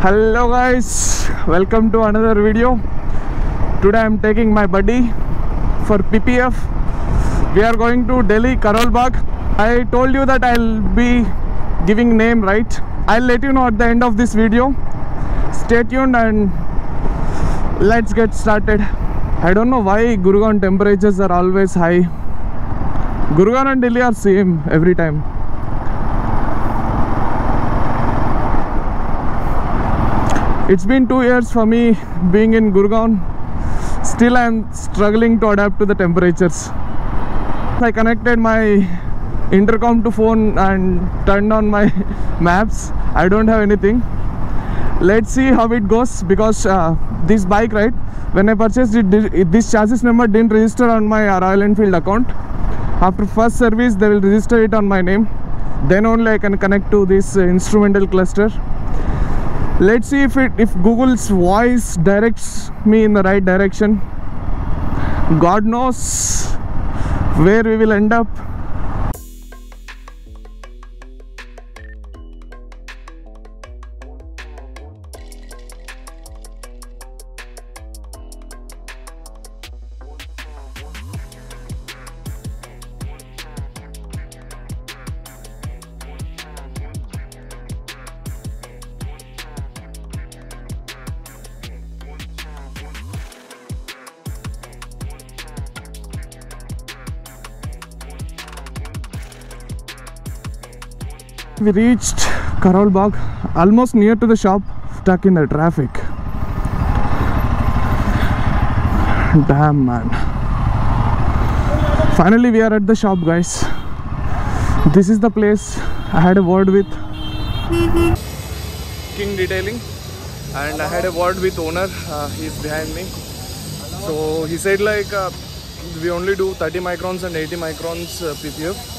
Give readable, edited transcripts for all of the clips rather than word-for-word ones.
Hello guys, welcome to another video. Today I am taking my buddy for PPF. We are going to Delhi Karol Bagh. I told you that I'll be giving name, right? I'll let you know at the end of this video. Stay tuned and let's get started. I don't know why Gurgaon temperatures are always high. Gurgaon and Delhi are same every time. It's been 2 years for me being in Gurgaon. Still I am struggling to adapt to the temperatures. I connected my intercom to phone and turned on my maps. I don't have anything. Let's see how it goes, because this bike, right, when I purchased it, this chassis number didn't register on my Royal Enfield account. After first service they will register it on my name, then only I can connect to this instrumental cluster. Let's see if Google's voice directs me in the right direction. God knows where we will end up. We reached Karol Bagh, almost near to the shop, stuck in the traffic. Damn, man. Finally we are at the shop, guys. This is the place. I had a word with King Detailing and I had a word with owner. He's behind me. So he said like we only do 30 microns and 80 microns PPF.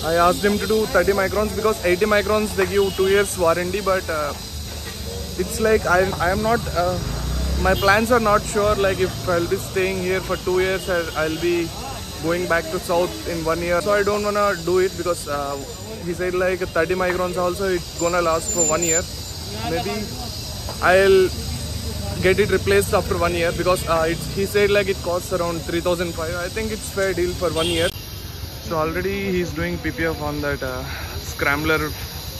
I asked him to do 30 microns because 80 microns they give 2 years warranty, but it's like I am not, my plans are not sure, like if I'll be staying here for 2 years or I'll be going back to south in 1 year. So I don't wanna do it because he said like 30 microns also it's gonna last for 1 year. Maybe I'll get it replaced after 1 year because he said like it costs around 3,500. I think it's fair deal for 1 year. So already he's doing PPF on that Scrambler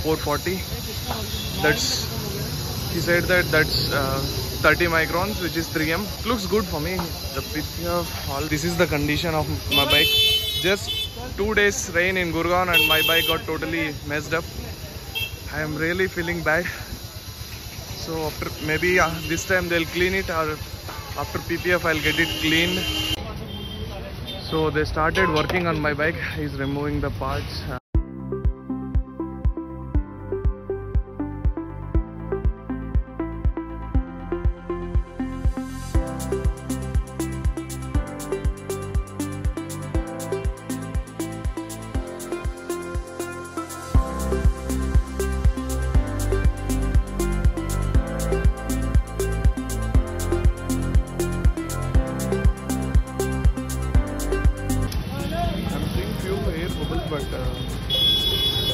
440. He said that's 30 microns, which is 3M. Looks good for me. The PPF, this is the condition of my bike. Just 2 days rain in Gurgaon and my bike got totally messed up. I am really feeling bad. So after maybe this time they'll clean it, or after PPF I'll get it cleaned. So they started working on my bike. He's removing the parts. But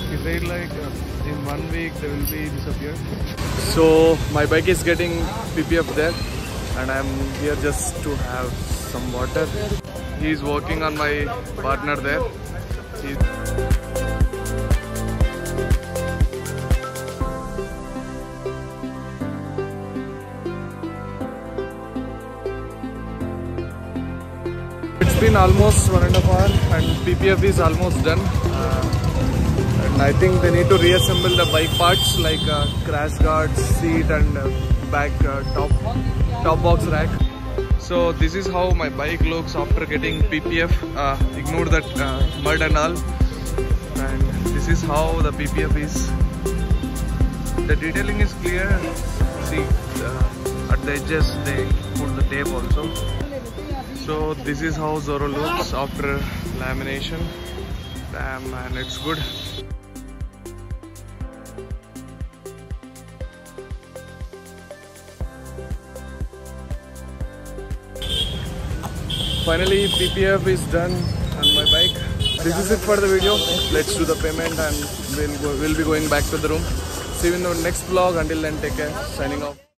he said like in 1 week they will be disappeared. So my bike is getting PPF there and I'm here just to have some water. He is working on my partner there. It's been almost 1.5 hours and PPF is almost done. And I think they need to reassemble the bike parts like crash guards, seat and back top box rack. So this is how my bike looks after getting PPF. Ignore that mud and all. And this is how the PPF is. The detailing is clear. See, at the edges they put the tape also. So this is how Zorro looks after lamination. Damn man, it's good. Finally PPF is done on my bike. This is it for the video. Let's do the payment and we'll be going back to the room. See you in the next vlog. Until then, take care. Signing off.